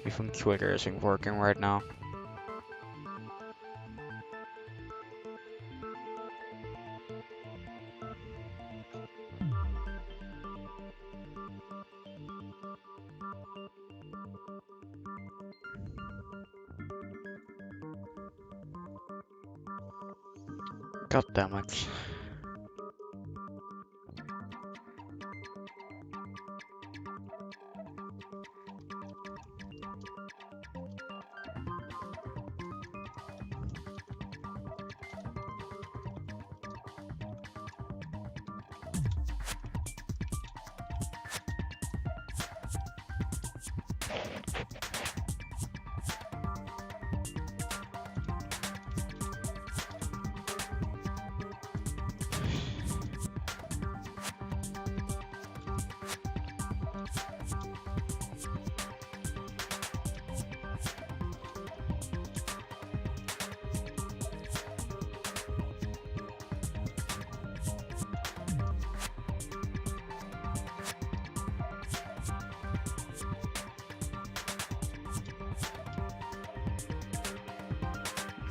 Even Twitter isn't working right now. God damn it.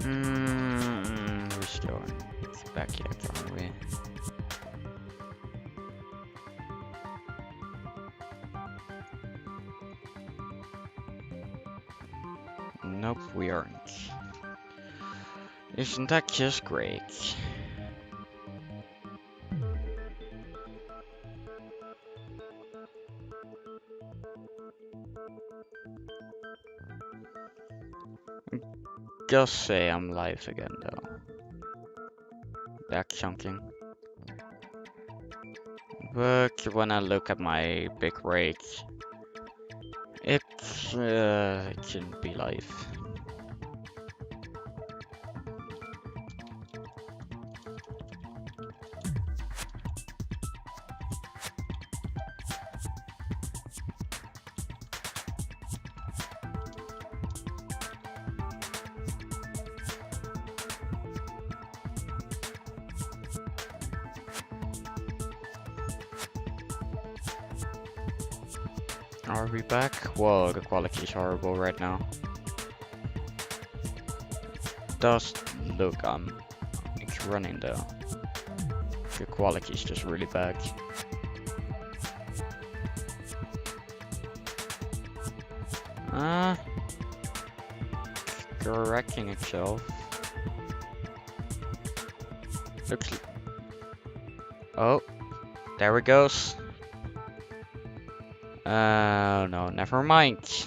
We're still back yet, aren't we? Nope, we aren't. Isn't that just great? Just say I'm live again though. Back chunking. But when I look at my big rate, it shouldn't be live. Are we back? Whoa, the quality is horrible right now. Does look it's running though. The quality is just really bad. Correcting itself. Looks. Oh, there it goes. Oh no, never mind.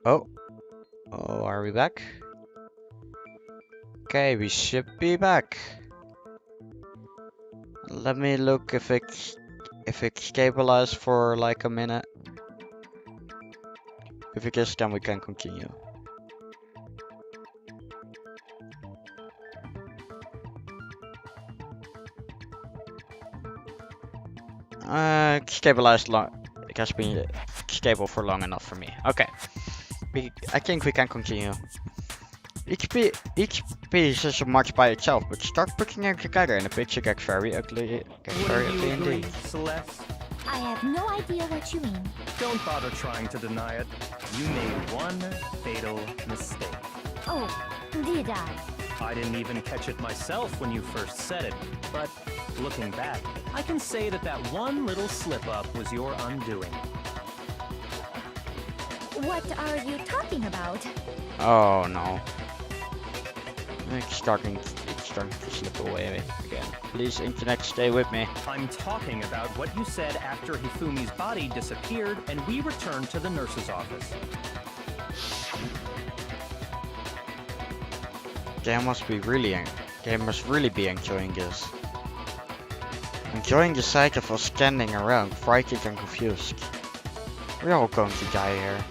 Oh, are we back? Okay, we should be back. Let me look if it's stabilized for like a minute. If it is, then we can continue. It's stabilized long. It has been stable for long enough for me. Okay, I think we can continue. Each piece is much by itself, but start putting them together and the picture gets very ugly. Indeed. Celeste? I have no idea what you mean. Don't bother trying to deny it. You made one fatal mistake. Oh, did I? I didn't even catch it myself when you first said it, but looking back, I can say that that one little slip-up was your undoing. What are you talking about? Oh no. It's starting to slip away again. Please, internet, stay with me. I'm talking about what you said after Hifumi's body disappeared and we returned to the nurse's office. They must really be enjoying this. Enjoying the sight of us standing around, frightened and confused. We're all going to die here.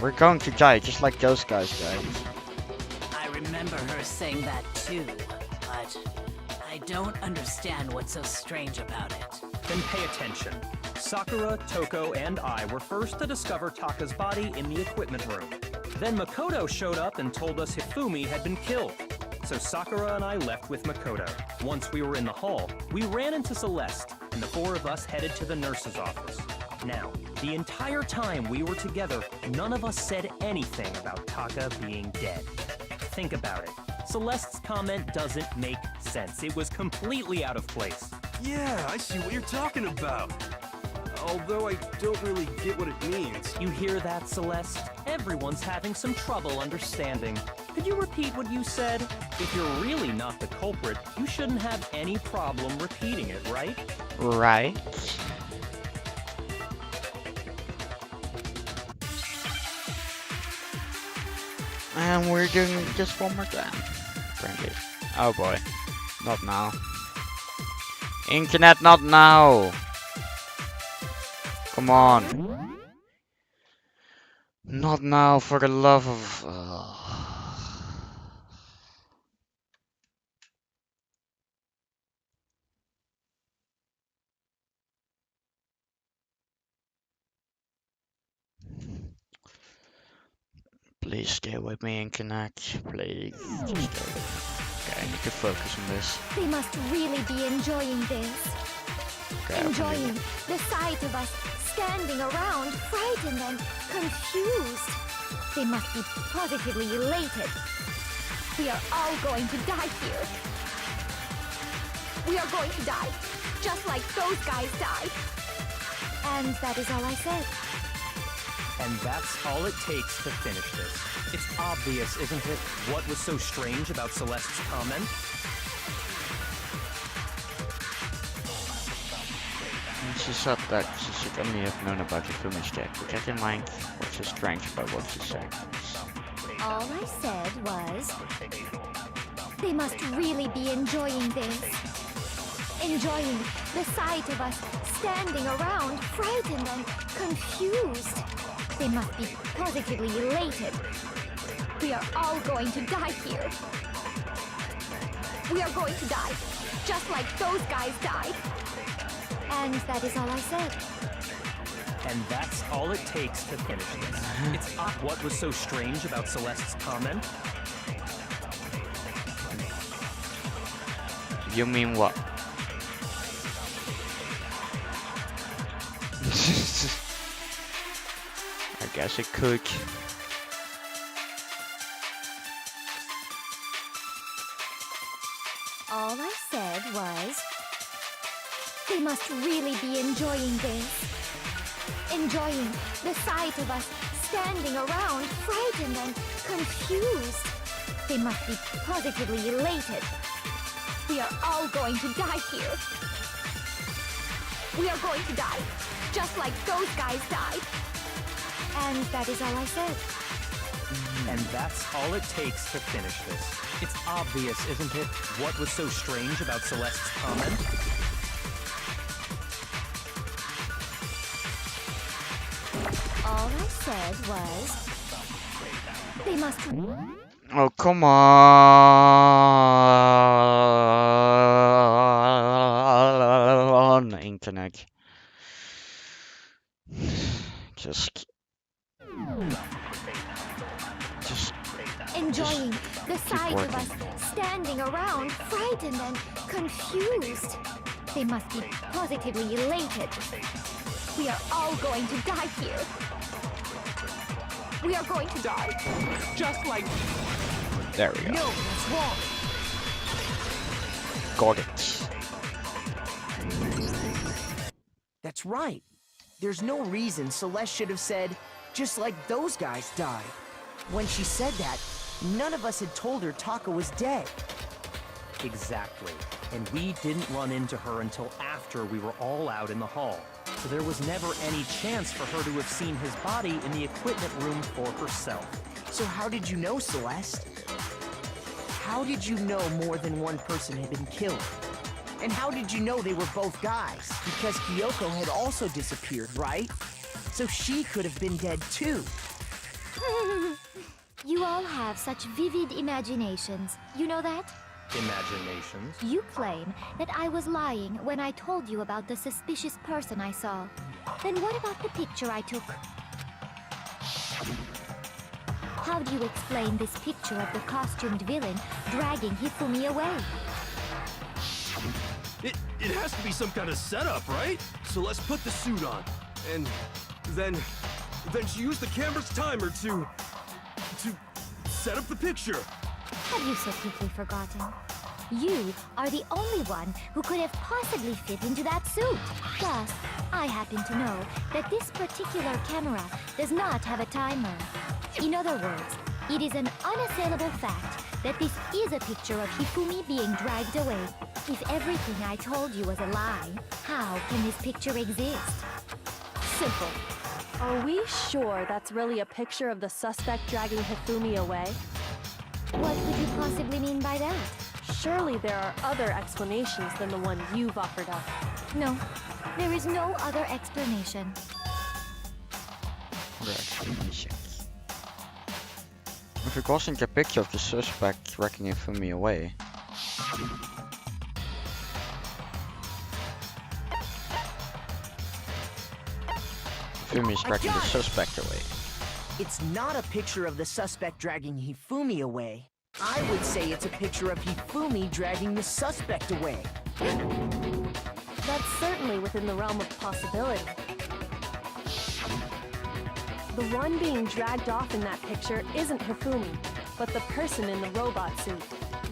We're going to die just like those guys died. I remember her saying that too, but I don't understand what's so strange about it. Then pay attention. Sakura, Toko, and I were first to discover Taka's body in the equipment room. Then Makoto showed up and told us Hifumi had been killed. So Sakura and I left with Makoto. Once we were in the hall, we ran into Celeste, and the four of us headed to the nurse's office. Now, the entire time we were together, none of us said anything about Taka being dead. Think about it. Celeste's comment doesn't make sense. It was completely out of place. Yeah, I see what you're talking about. Although I don't really get what it means. You hear that, Celeste? Everyone's having some trouble understanding. Could you repeat what you said? If you're really not the culprit, you shouldn't have any problem repeating it, right? Right. And we're doing just one more time. Apparently. Oh boy. Not now. Internet, not now. Come on. Not now, for the love of... Please stay with me and connect. Please. Just stay with me. Okay, I need to focus on this. They must really be enjoying this. Okay, Enjoying the sight of us standing around, frightened and confused. They must be positively elated. We are all going to die here. We are going to die, just like those guys died. And that is all I said. And that's all it takes to finish this. It's obvious, isn't it, what was so strange about Celeste's comment? She said that she should only have known about the film mistake. But keep in mind what's so strange about what she said. All I said was, they must really be enjoying this. Enjoying the sight of us standing around, frightened and confused. They must be positively elated. We are all going to die here. We are going to die, just like those guys died. And that is all I said. And that's all it takes to finish this. It's what was so strange about Celeste's comment? You mean what? I guess it could. All I said was, they must really be enjoying this. Enjoying the sight of us standing around, frightened and confused. They must be positively elated. We are all going to die here. We are going to die, just like those guys died. And that is all I said. And that's all it takes to finish this. It's obvious, isn't it, what was so strange about Celeste's comment? All I said was, they must... Oh, come on, internet. Just Enjoying the sight of us standing around, frightened and confused. They must be positively elated. We are all going to die here. We are going to die, just like... there we go. No, that's wrong. Got it. That's right. There's no reason Celeste should have said, just like those guys died. When she said that, none of us had told her Taka was dead. Exactly. And we didn't run into her until after we were all out in the hall. So there was never any chance for her to have seen his body in the equipment room for herself. So how did you know, Celeste? How did you know more than one person had been killed? And how did you know they were both guys? Because Kyoko had also disappeared, right? So she could have been dead too. You all have such vivid imaginations. You know that? Imaginations. You claim that I was lying when I told you about the suspicious person I saw. Then what about the picture I took? How do you explain this picture of the costumed villain dragging Hifumi away? It has to be some kind of setup, right? So let's put the suit on. And then she used the camera's timer to set up the picture. Have you so quickly forgotten? You are the only one who could have possibly fit into that suit. Plus, I happen to know that this particular camera does not have a timer. In other words, it is an unassailable fact that this is a picture of Hifumi being dragged away. If everything I told you was a lie, how can this picture exist? Simple. Are we sure that's really a picture of the suspect dragging Hifumi away? What could you possibly mean by that? Surely there are other explanations than the one you've offered up. No, there is no other explanation. Other explanations. If it wasn't a picture of the suspect dragging Hifumi away. Hifumi is dragging the suspect away. It's not a picture of the suspect dragging Hifumi away. I would say it's a picture of Hifumi dragging the suspect away. That's certainly within the realm of possibility. The one being dragged off in that picture isn't Hifumi, but the person in the robot suit.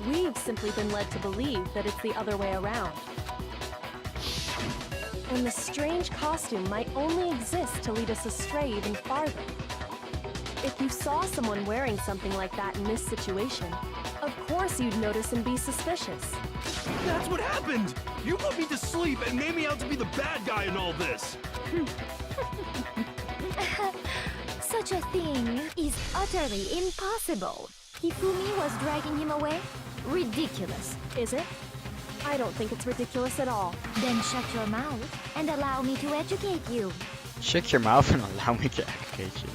We've simply been led to believe that it's the other way around. And the strange costume might only exist to lead us astray even farther. If you saw someone wearing something like that in this situation, of course you'd notice and be suspicious. That's what happened! You put me to sleep and made me out to be the bad guy in all this! Such a thing is utterly impossible. Hifumi was dragging him away? Ridiculous. Is it? I don't think it's ridiculous at all. Then shut your mouth and allow me to educate you. Shut your mouth and allow me to educate you.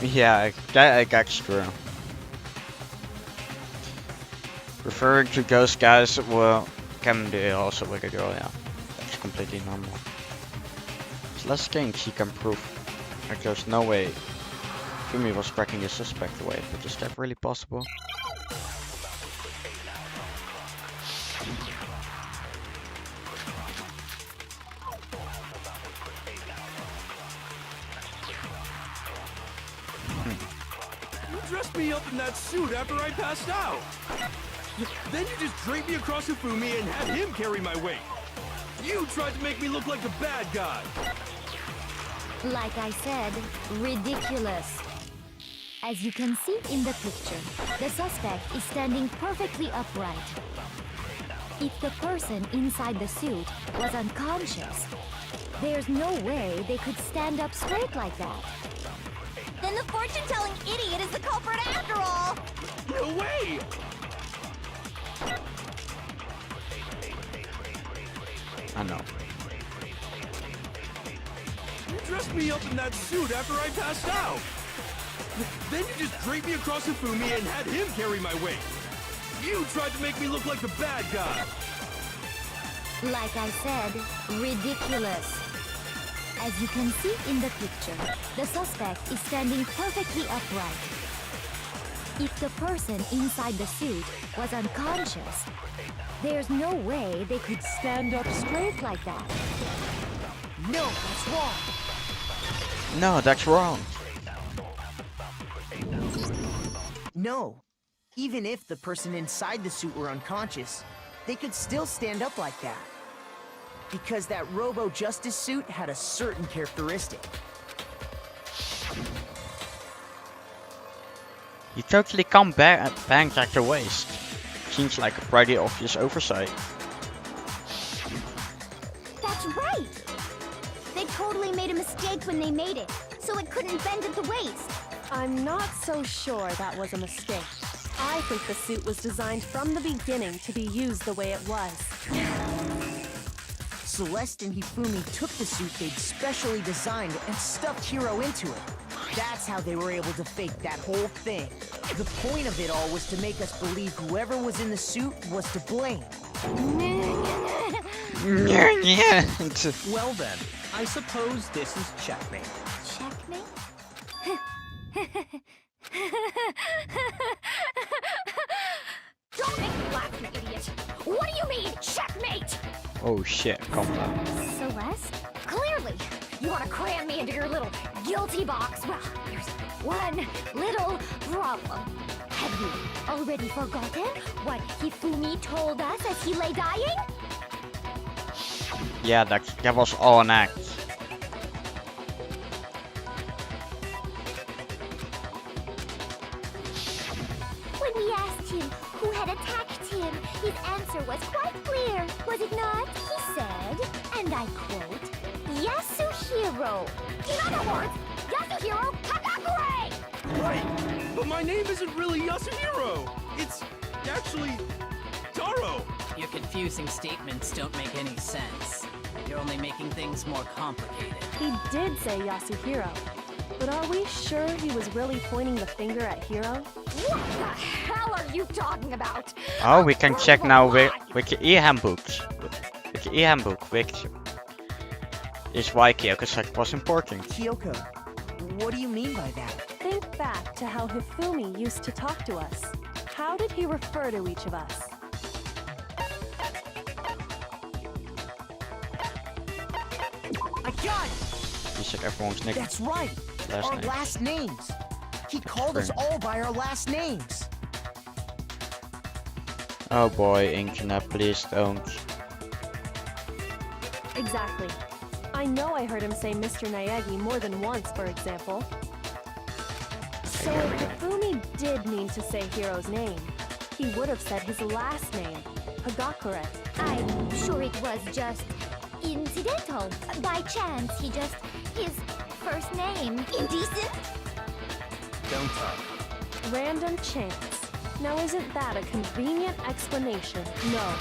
Yeah, that's true. Referring to ghost guys, well, can do also with a girl, yeah. That's completely normal. It's less things he can prove. Like there's no way Fumi was tracking the suspect away, but is that really possible? Dressed me up in that suit after I passed out. Then you just draped me across Hifumi and had him carry my weight. You tried to make me look like the bad guy. Like I said, ridiculous. As you can see in the picture, the suspect is standing perfectly upright. If the person inside the suit was unconscious, there's no way they could stand up straight like that. Then the fortune-telling idiot is the culprit after all! No way! I know. You dressed me up in that suit after I passed out. Then you just draped me across Hifumi and had him carry my weight. You tried to make me look like the bad guy. Like I said, ridiculous. As you can see in the picture, the suspect is standing perfectly upright. If the person inside the suit was unconscious, there's no way they could stand up straight like that. No, that's wrong. No, that's wrong. No. Even if the person inside the suit were unconscious, they could still stand up like that. Because that Robo-Justice suit had a certain characteristic. You totally can't bang at your waist. Seems like a pretty obvious oversight. That's right! They totally made a mistake when they made it, so it couldn't bend at the waist. I'm not so sure that was a mistake. I think the suit was designed from the beginning to be used the way it was. Celeste and Hifumi took the suit they'd specially designed and stuffed Hiro into it. That's how they were able to fake that whole thing. The point of it all was to make us believe whoever was in the suit was to blame. Yeah. Well then, I suppose this is checkmate. Checkmate? Don't make me laugh, you idiot! What do you mean, checkmate? Oh shit, calm down. Celeste? Clearly! You want to cram me into your little guilty box? Well, there's one little problem. Have you already forgotten what Hifumi told us as he lay dying? Yeah, that was all an act. When we asked him who had attacked him, his answer was quite clear, was it not? He said, and I quote, Yasuhiro. In other words, Yasuhiro Kagakure! Right, but my name isn't really Yasuhiro. It's actually Taro. Your confusing statements don't make any sense. You're only making things more complicated. He did say Yasuhiro. But are we sure he was really pointing the finger at Hiro? What the hell are you talking about? Oh, we can check now wiki e-handbooks. Wiki e-handbook, which is why Kyoko was important. Kyoko, what do you mean by that? Think back to how Hifumi used to talk to us. How did he refer to each of us? I got it! He said everyone's nick. That's right! Last Our names. last names! He called us all by our last names! Oh boy, Inkna, please don't. Exactly. I know I heard him say Mr. Naegi more than once, for example. So if Hifumi did mean to say Hiro's name, he would have said his last name, Hagakure. I'm sure it was just incidental. By chance, his first name. Indecent? Don't talk. Random chance. Now isn't that a convenient explanation? No.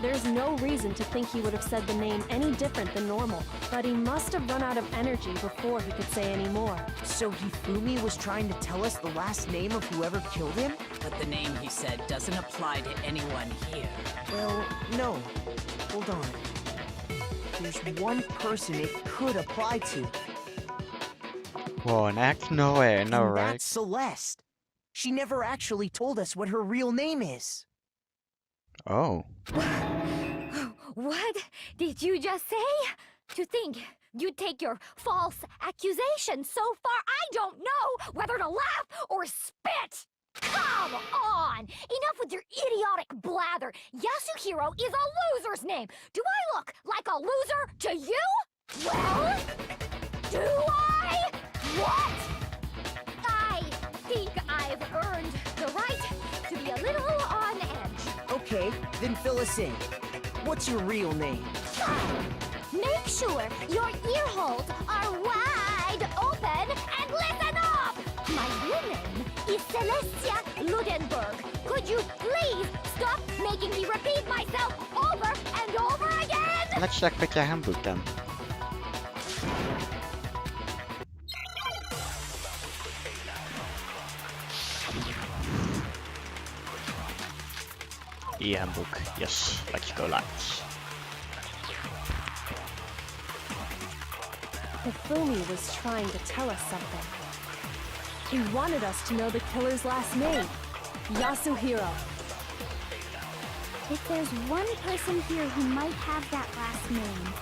There's no reason to think he would have said the name any different than normal, but he must have run out of energy before he could say any more. So Hifumi was trying to tell us the last name of whoever killed him? But the name he said doesn't apply to anyone here. Well, no. Hold on. There's one person it could apply to. Whoa, an act? No way, no, And right? that's Celeste. She never actually told us what her real name is. Oh. What did you just say? To think you'd take your false accusation so far, I don't know whether to laugh or spit! Come on! Enough with your idiotic blather! Yasuhiro is a loser's name! Do I look like a loser to you? Well, do I? What? I think I've earned the right to be a little on edge. Okay, then fill us in. What's your real name? Make sure your ear holes are wide open and listen up! My real name is Celestia Ludenberg. Could you please stop making me repeat myself over and over again? Let's check with your handbook then. E-handbook, yes, let's go lads. Hifumi was trying to tell us something. He wanted us to know the killer's last name, Yasuhiro. If there's one person here who might have that last name,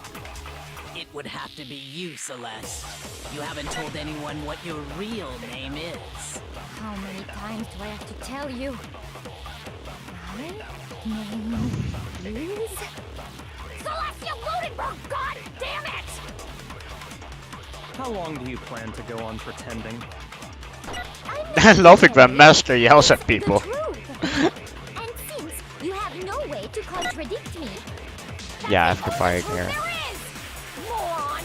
It would have to be you, Celeste. You haven't told anyone what your real name is. How many times do I have to tell you? My name is Celestia Ludenberg! God damn it! How long do you plan to go on pretending? I love it when Master yells at people. The truth. And since you have no way to contradict me, Yeah, that's after the firing only here. truth there is, moron!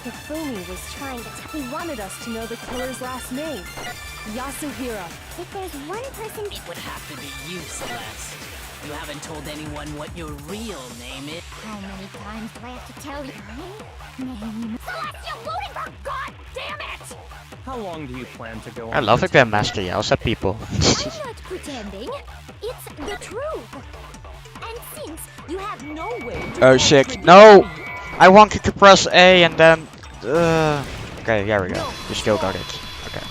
Hifumi was trying to he wanted us to know the killer's last name, Yasuhiro. if there's one person It would have to be you, Celeste. You haven't told anyone what your real name is. How many times do I have to tell you? Name. Celestial looting for God damn it! How long do you plan to go on? I love it when Master yells at people. I'm not pretending. It's the truth. And since you have no way to Oh shit, contradict no! me, I wanted to press A and then... Okay, here we go. You still got it. Okay.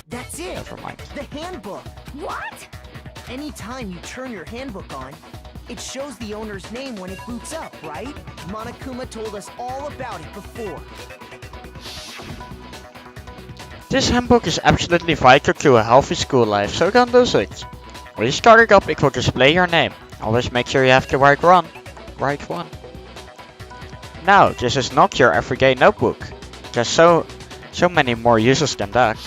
That's it. Never mind. The handbook. what? Anytime you turn your handbook on, it shows the owner's name when it boots up, right? Monokuma told us all about it before. This handbook is absolutely vital to a healthy school life, so don't lose it. When you start it up, it will display your name. Always make sure you have the right one. Now, this is not your everyday notebook. There's so many more uses than that.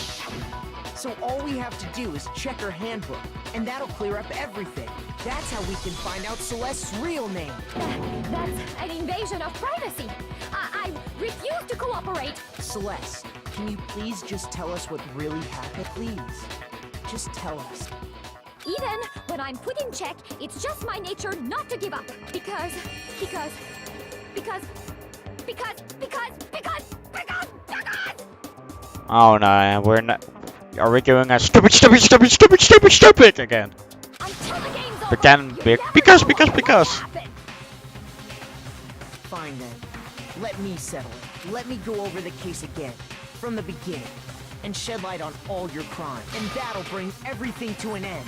So all we have to do is check her handbook, and that'll clear up everything. That's how we can find out Celeste's real name. That's an invasion of privacy. I refuse to cooperate. Celeste, can you please just tell us what really happened? Please, just tell us. Even when I'm put in check, it's just my nature not to give up. Because. Oh no, we're not. Are we doing a stupid again? Until the game's over, But then, you never because. know what will happen. Fine then. Let me settle it. Let me go over the case again, from the beginning, and shed light on all your crimes. And that'll bring everything to an end.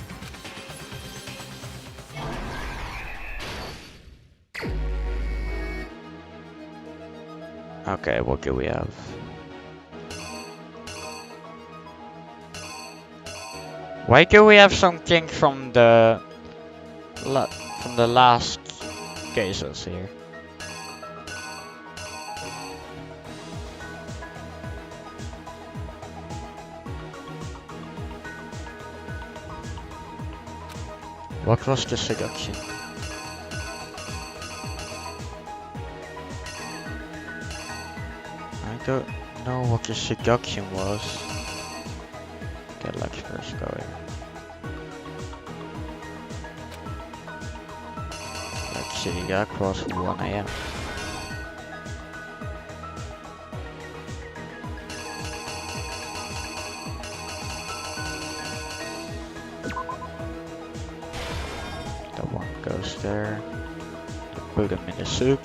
Okay, what do we have? Why do we have something from the last cases here? What was the seduction? I don't know what the seduction was. Okay, let's first go here. Let's see, that was 1 AM. That one goes there. Put him in the souk.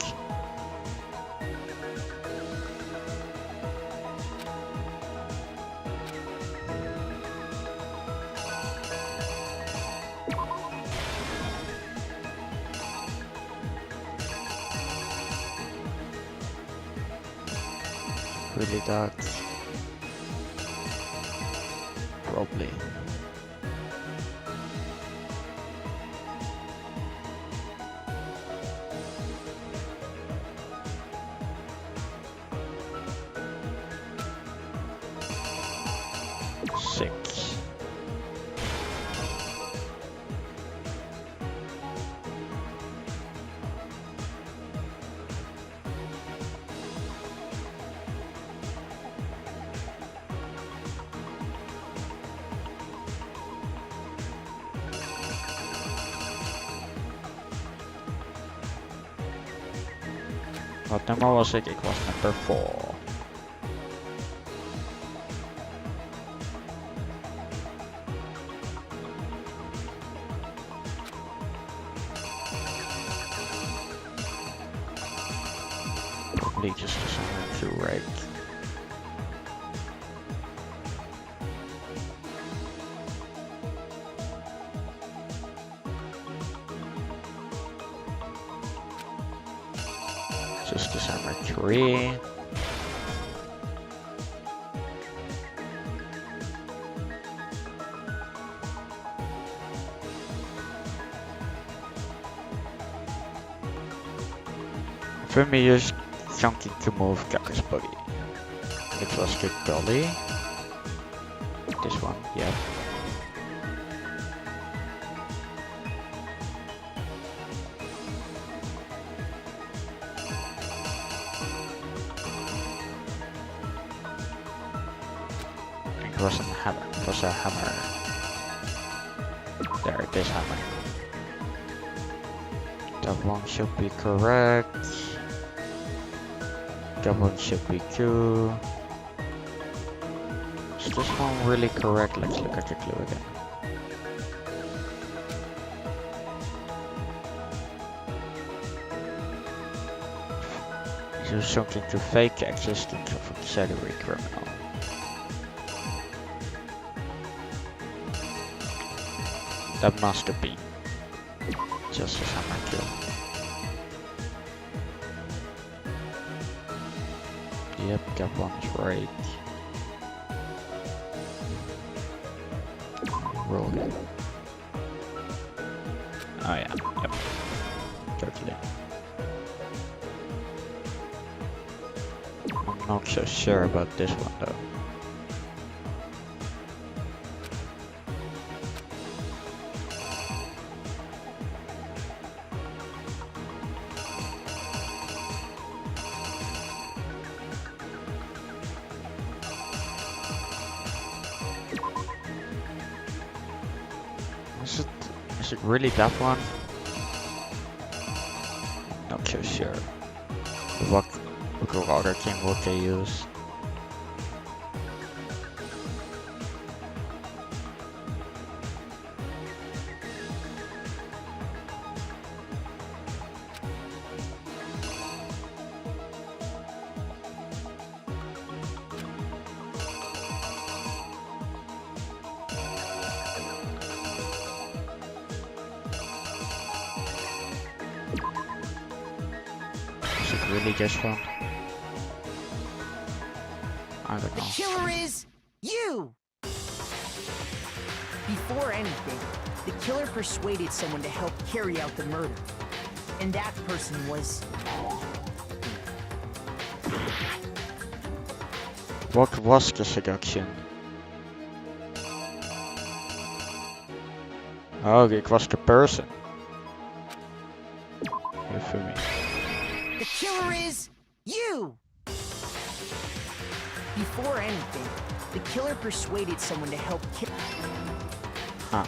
Really that? Probably. Six. What number was it? It was number 4. Probably just the summer 2, right? Just December 3. For me, used something to move Gakka's body. It was good dolly. This one, yeah. It wasn't Havoc. was a hammer. There it is, hammer. That one should be correct. That one should be two. Is this one really correct? Let's look at the clue again. Use something to fake existence of a auxiliary criminal. That must have been just a hammer kill. Yep, that one is right. Roll it. Oh yeah, yep. Totally. I'm not so sure about this one though. Is it really that one? Not so sure. What other thing would they use? Is it really just one? I don't The know. killer is you! Before anything, the killer persuaded someone to help carry out the murder. And that person was... What was the seduction? Oh, it was the person. You feel me? The killer is you! Before anything, the killer persuaded someone to help kill Huh.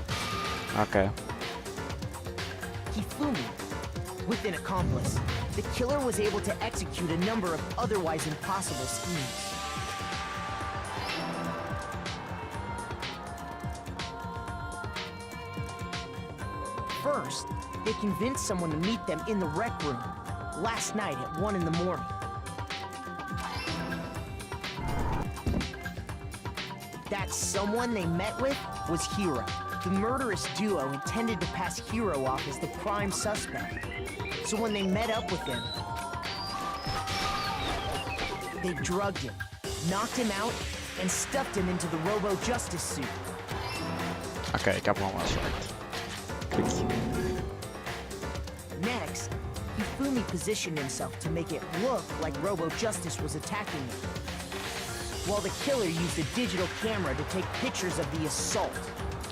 Okay. Hifumi. With an accomplice, the killer was able to execute a number of otherwise impossible schemes. First, they convinced someone to meet them in the rec room last night at 1 in the morning. That someone they met with was Hiro. The murderous duo intended to pass Hiro off as the prime suspect. So when they met up with him, they drugged him, knocked him out, and stuffed him into the Robo-Justice suit. Okay, that one was right. Good. Next, Hifumi positioned himself to make it look like Robo-Justice was attacking him, while the killer used a digital camera to take pictures of the assault.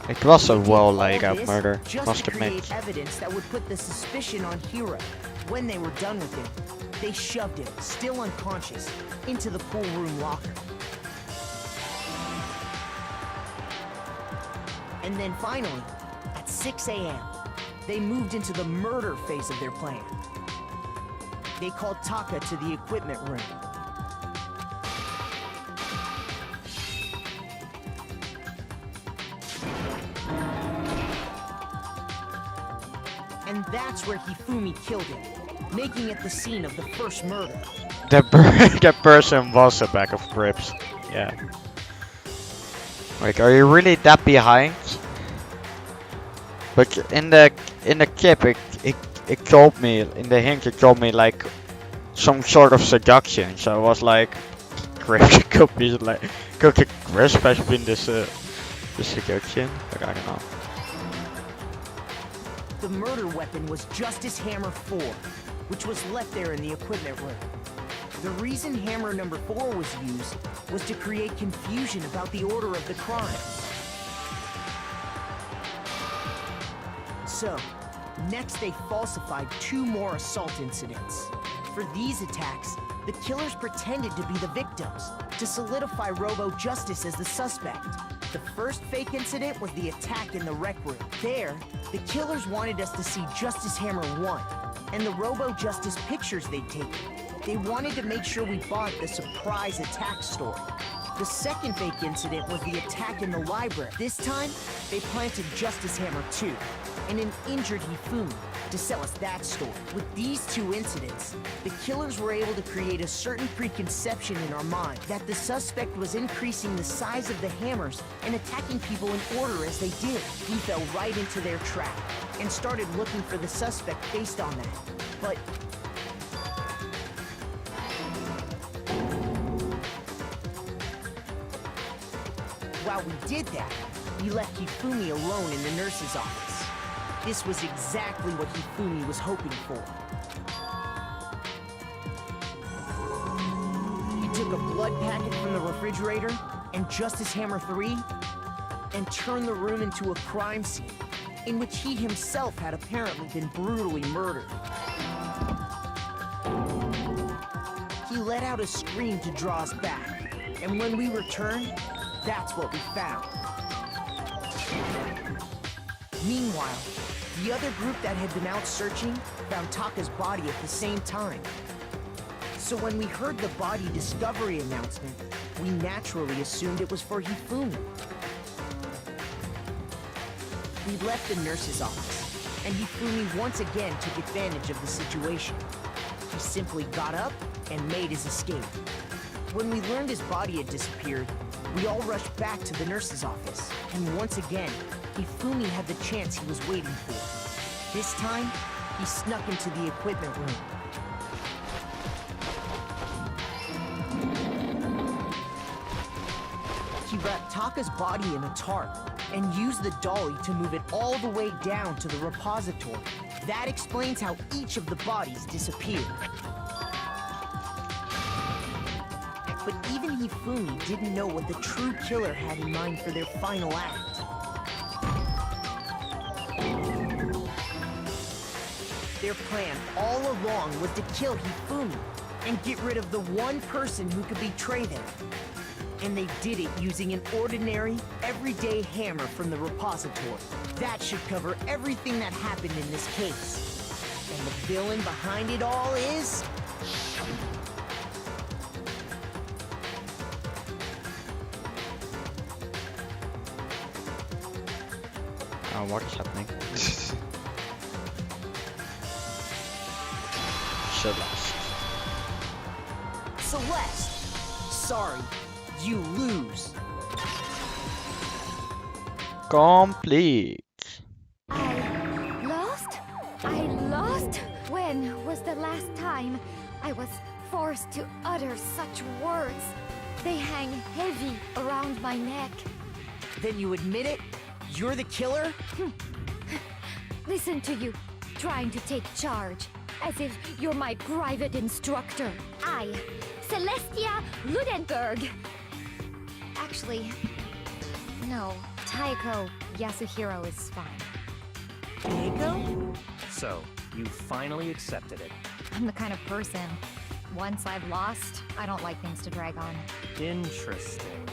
It was a They did well all laid out this murder, just must to admit. create evidence that would put the suspicion on Hiro. When they were done with him, they shoved him, still unconscious, into the pool room locker. And then finally, at 6 a.m., they moved into the murder phase of their plan. They called Taka to the equipment room. And that's where Hifumi killed him, making it the scene of the first murder. That person was a bag of ribs. Yeah. Like, are you really that behind? But in the clip, it told me, in the hint, it told me like some sort of seduction. So I was like, could be like, could the crisp has been this seduction? Like, I don't know. The murder weapon was Justice Hammer 4, which was left there in the equipment room. The reason Hammer number 4 was used was to create confusion about the order of the crime. So, next they falsified 2 more assault incidents. For these attacks, the killers pretended to be the victims to solidify Robo-Justice as the suspect. The first fake incident was the attack in the rec room. There, the killers wanted us to see Justice Hammer 1 and the Robo-Justice pictures they'd taken. They wanted to make sure we bought the surprise attack story. The second fake incident was the attack in the library. This time, they planted Justice Hammer 2 and an injured Hifumi to sell us that story. With these two incidents, the killers were able to create a certain preconception in our mind that the suspect was increasing the size of the hammers and attacking people in order as they did. We fell right into their trap and started looking for the suspect based on that. But while we did that, we left Hifumi alone in the nurse's office. This was exactly what Hifumi was hoping for. He took a blood packet from the refrigerator and Justice Hammer 3 and turned the room into a crime scene in which he himself had apparently been brutally murdered. He let out a scream to draw us back, and when we returned, that's what we found. Meanwhile, the other group that had been out searching found Taka's body at the same time. So when we heard the body discovery announcement, we naturally assumed it was for Hifumi. We left the nurse's office, and Hifumi once again took advantage of the situation. He simply got up and made his escape. When we learned his body had disappeared, we all rushed back to the nurse's office, and once again, Hifumi had the chance he was waiting for. This time, he snuck into the equipment room. He wrapped Taka's body in a tarp and used the dolly to move it all the way down to the repository. That explains how each of the bodies disappeared. But even Hifumi didn't know what the true killer had in mind for their final act. Their plan all along was to kill Hifumi and get rid of the one person who could betray them. And they did it using an ordinary, everyday hammer from the repository. That should cover everything that happened in this case. And the villain behind it all is... Oh, what is happening? Celeste. Celeste! Sorry, you lose. Complete. I lost? I lost? When was the last time I was forced to utter such words? They hang heavy around my neck. Then you admit it? You're the killer? Listen to you, trying to take charge, as if you're my private instructor. I, Celestia Ludenberg. Actually, no, Taiko Yasuhiro is fine. Taiko? So, you finally accepted it. I'm the kind of person, once I've lost, I don't like things to drag on. Interesting.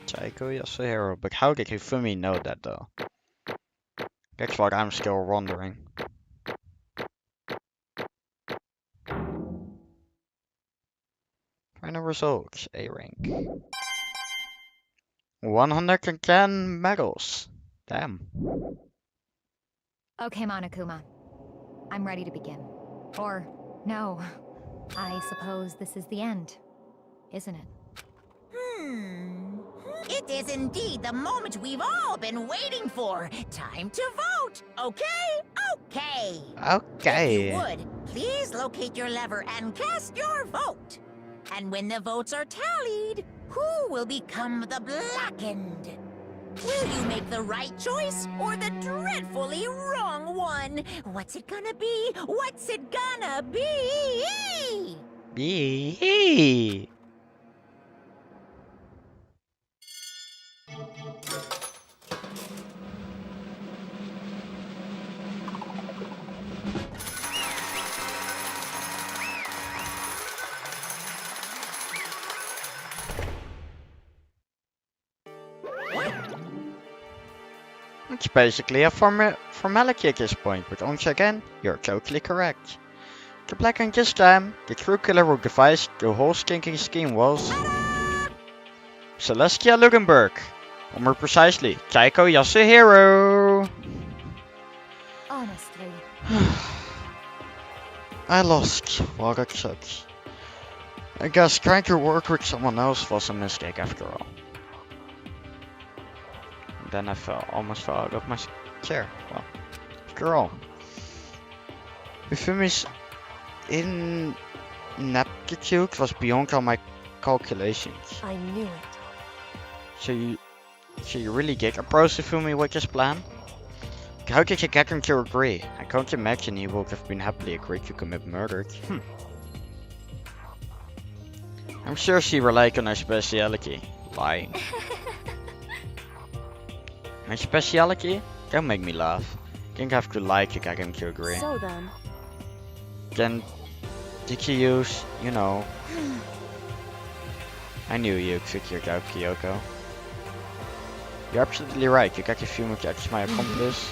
Taiko Yasuhiro, but how did Hifumi know that though? That's what I'm still wondering. Final results, A rank. 110 medals. Damn. Okay, Monokuma. I'm ready to begin. Or, no. I suppose this is the end, isn't it? It is indeed the moment we've all been waiting for. Time to vote. Okay? Okay. Okay. If you would, please locate your lever and cast your vote. And when the votes are tallied, who will become the blackened? Will you make the right choice or the dreadfully wrong one? What's it gonna be? What's it gonna be? Bee. It's basically a formality at this point, but once again, you're totally correct. The black and this time, the true killer who devised the whole stinking scheme was... Celestia Lugenberg. Or more precisely, Taiko Yasuhiro. Honestly. I lost. Well, that sucks. I guess trying to work with someone else was a mistake after all. Then I almost fell out of my chair. Well, after all. Fumi's ineptitude was beyond all my calculations. I knew it. So you really did approach Fumi with this plan? How did you get him to agree? I can't imagine he would have been happily agreed to commit murder. I'm sure she relied on her speciality, lying. My speciality? Don't make me laugh. Didn't have to lie to get him to agree. So then did you use, you know... I knew you figured out Kyoko. You're absolutely right, you got the Fumi as my accomplice.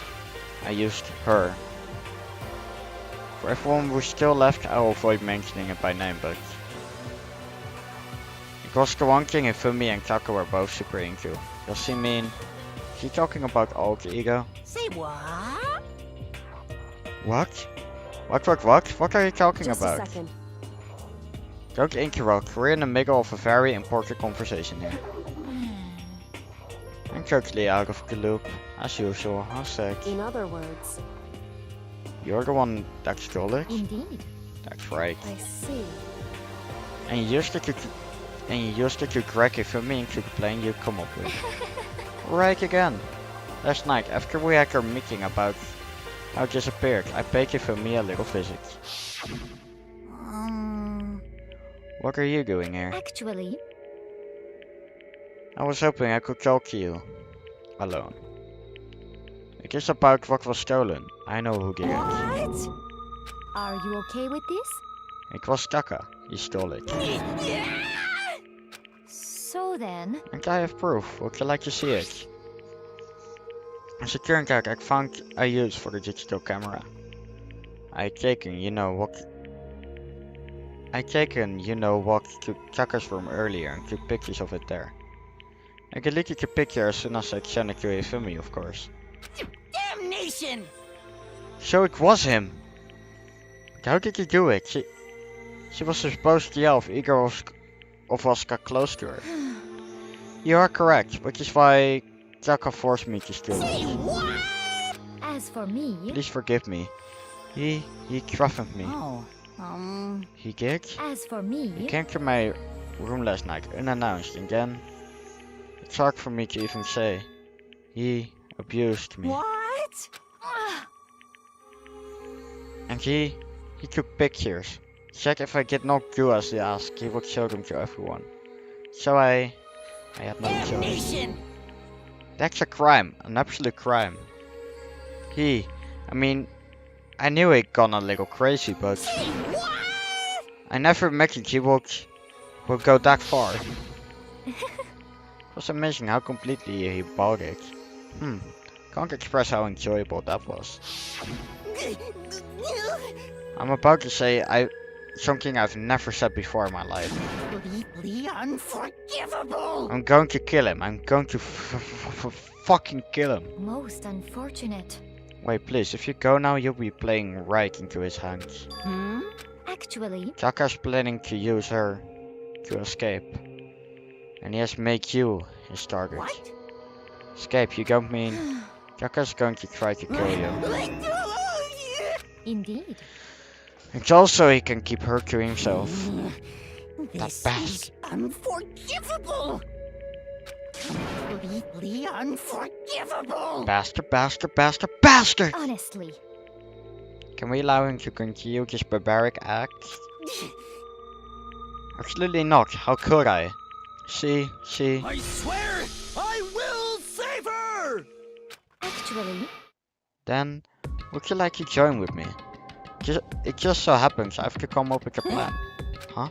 I used her. For everyone who's still left, I'll avoid mentioning it by name, but... It was the one thing Fumi and Taiko were both super into. Does she mean... Is he talking about alter ego? Say what? What? What are you talking just about? a second. Don't interrupt, we're in the middle of a very important conversation here. I'm totally out of the loop, as usual, how sad. In other words, You're the one that stole it? Indeed. That's right. I see. And you used it to drag it from me into the plan you come up with. Right again. Last night, after we had our meeting about how it disappeared, I paid you for me a little visit. What are you doing here? Actually, I was hoping I could talk to you. Alone. It is about what was stolen. I know who did it. what? Are you okay with this? It was Taka. He stole it. So then, And I have proof. Would you like to see it? As it turned out, I found a use for the digital camera. I taken, you know what to Taka's room earlier and took pictures of it there. I deleted the picture as soon as I sent it to Ifumi, of course. Damnation! So it was him! But how did he do it? She was supposed to yell if Igor was close to her. You are correct, which is why Taka forced me to steal it. as for me, Please forgive me. He threatened me. Oh, He did? as for He me, came to my room last night unannounced, and then it's hard for me to even say. He abused me. what? And he took pictures. Check if I did not do as he asked, he would show them to everyone. So I had no choice. Damnation! That's a crime, an absolute crime. I knew he'd gone a little crazy, but I never imagined he would go that far. It was amazing how completely he bought it. Can't express how enjoyable that was. I'm about to say something I've never said before in my life. Completely unforgivable! I'm going to kill him. I'm going to fucking kill him. most unfortunate. Wait, please, if you go now, you'll be playing right into his hands. Actually, Taka's planning to use her to escape. And he has made you his target. What? Escape, you don't mean... Taka's going to try to kill you. indeed. And also he can keep her to himself. This bastard. is unforgivable! Completely unforgivable! Bastard! Honestly, Can we allow him to continue this barbaric act? Absolutely not. How could I? She... I swear I will save her! actually, Then, would you like to join with me? It just so happens I have to come up with a plan. Huh?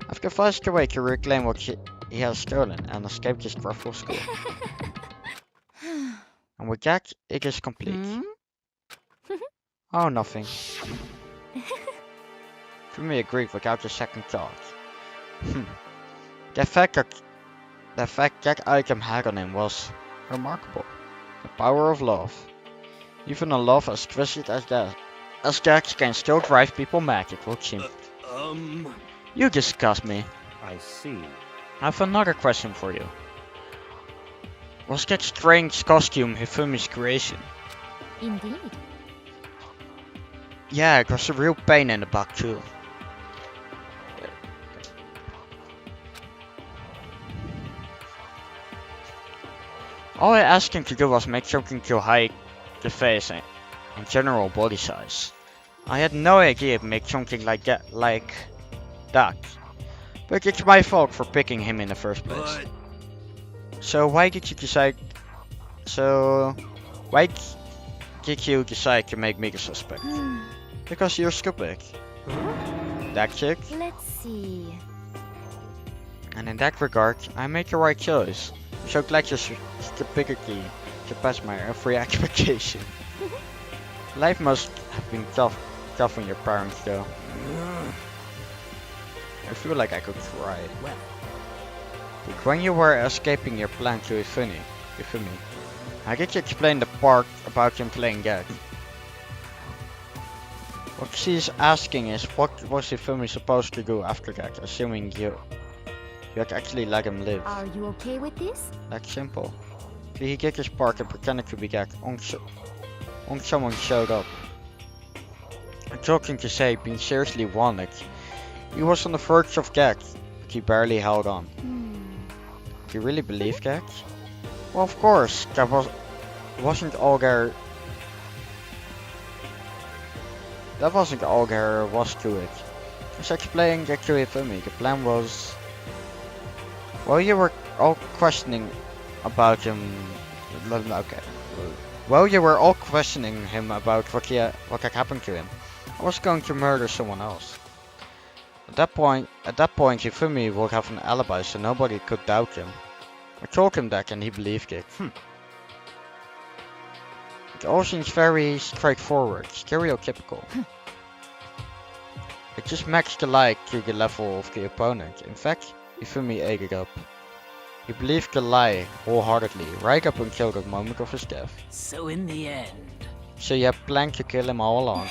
I've devised a way to reclaim what he has stolen and escape this dreadful school. And And with that, it is complete. Oh, nothing. Fumi agreed without a second thought. The fact that item had on him was remarkable. The power of love. Even a love as twisted as that can still drive people mad, it would seem. You disgust me. I see. I have another question for you. Was that strange costume Hifumi's creation? Indeed. Yeah, it was a real pain in the butt too. All I asked him to do was make something to hide the face and general body size. I had no idea it'd make something like that. But it's my fault for picking him in the first place. So why did you decide to make me the suspect? Because you're stupid. That chick? Let's see. And in that regard, I made the right choice. I'm so glad your stupidity surpassed my every expectation. Life must have been tough on your parents though. I feel like I could cry. Well, But when you were escaping your plan to Ifumi, how did you explain the part about him playing dead? What she's asking is, what was Ifumi supposed to do after that, assuming you had actually let him live? Are you okay with this? That's simple. Did he get his part and pretended to be dead until someone showed up? I'm talking to say, being seriously wanted. He was on the verge of death, but he barely held on. Do you really believe that? Well, of course, that wasn't all there was to it. Just explaining that to Ifumi, the plan was... Well, you were all questioning about him... Okay. While you were all questioning him about what had happened to him, I was going to murder someone else. At that point, Ifumi would have an alibi, so nobody could doubt him. I told him that, and he believed it. It all seems very straightforward, stereotypical. It just matched the lie to the level of the opponent. In fact, Ifumi ate it up. He believed the lie wholeheartedly, right up until the moment of his death. So in the end... So you had planned to kill him all along.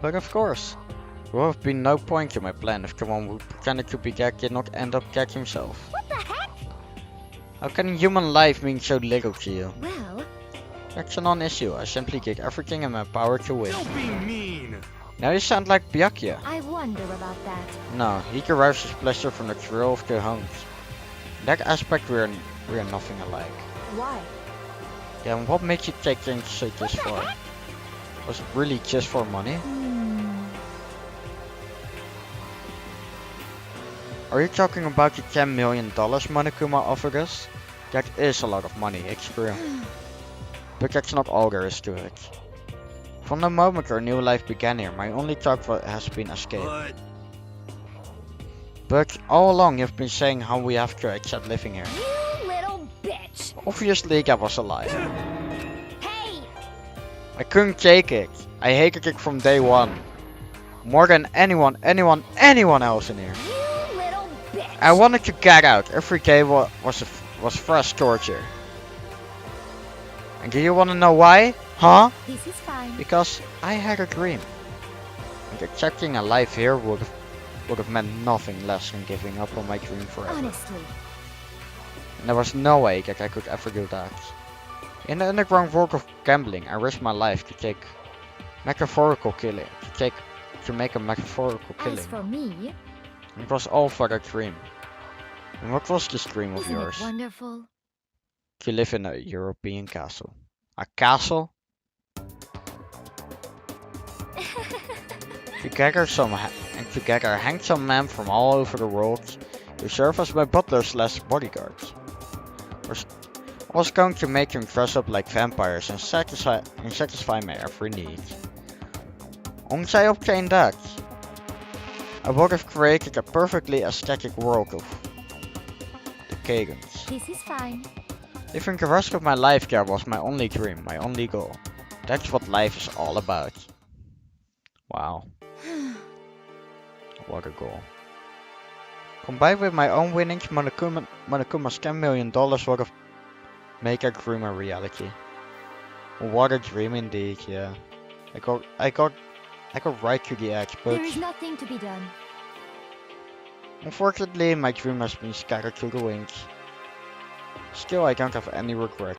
But of course, there would have been no point to my plan if the one who pretended to be dead did not end up dead himself. What the heck? How can human life mean so little to you? Well, That's a non-issue, I simply did everything in my power to win. Don't be mean. Now you sound like Byakuya. I wonder about that. No, he derives his pleasure from the thrill of the hunt. In that aspect we are nothing alike. Why? Yeah, and what makes you take things so this far? Was it really just for money? Are you talking about the $10 million Monokuma offered us? That is a lot of money, it's true. But that's not all there is to it. From the moment our new life began here, my only thought has been escape. But all along you've been saying how we have to accept living here. You little bitch! Obviously that was a lie. Hey! I couldn't take it. I hated it from day one. More than anyone else in here. You little bitch! I wanted to get out. Every day was fresh torture. And do you want to know why? Huh? This is fine. Because I had a dream. And accepting a life here would have meant nothing less than giving up on my dream forever. Honestly. And there was no way that I could ever do that. In the underground world of gambling, I risked my life to take metaphorical killing. To make a metaphorical killing. As for me, It was all for that dream. And what was this dream of isn't yours? it wonderful? To live in a European castle. A castle? Together handsome men from all over the world to serve as my butlers/bodyguards. I was going to make them dress up like vampires and satisfy my every need. Once I obtained that, I would have created a perfectly aesthetic world of the Kagans. This is fine. Living the rest of my life there was my only dream, my only goal. That's what life is all about. Wow. What a goal. Combined with my own winnings, Monokuma's $10 million would have made a dream a reality. What a dream indeed, yeah. I got right to the edge, but There is nothing to be done. unfortunately my dream has been scattered to the winds. Still, I don't have any regrets.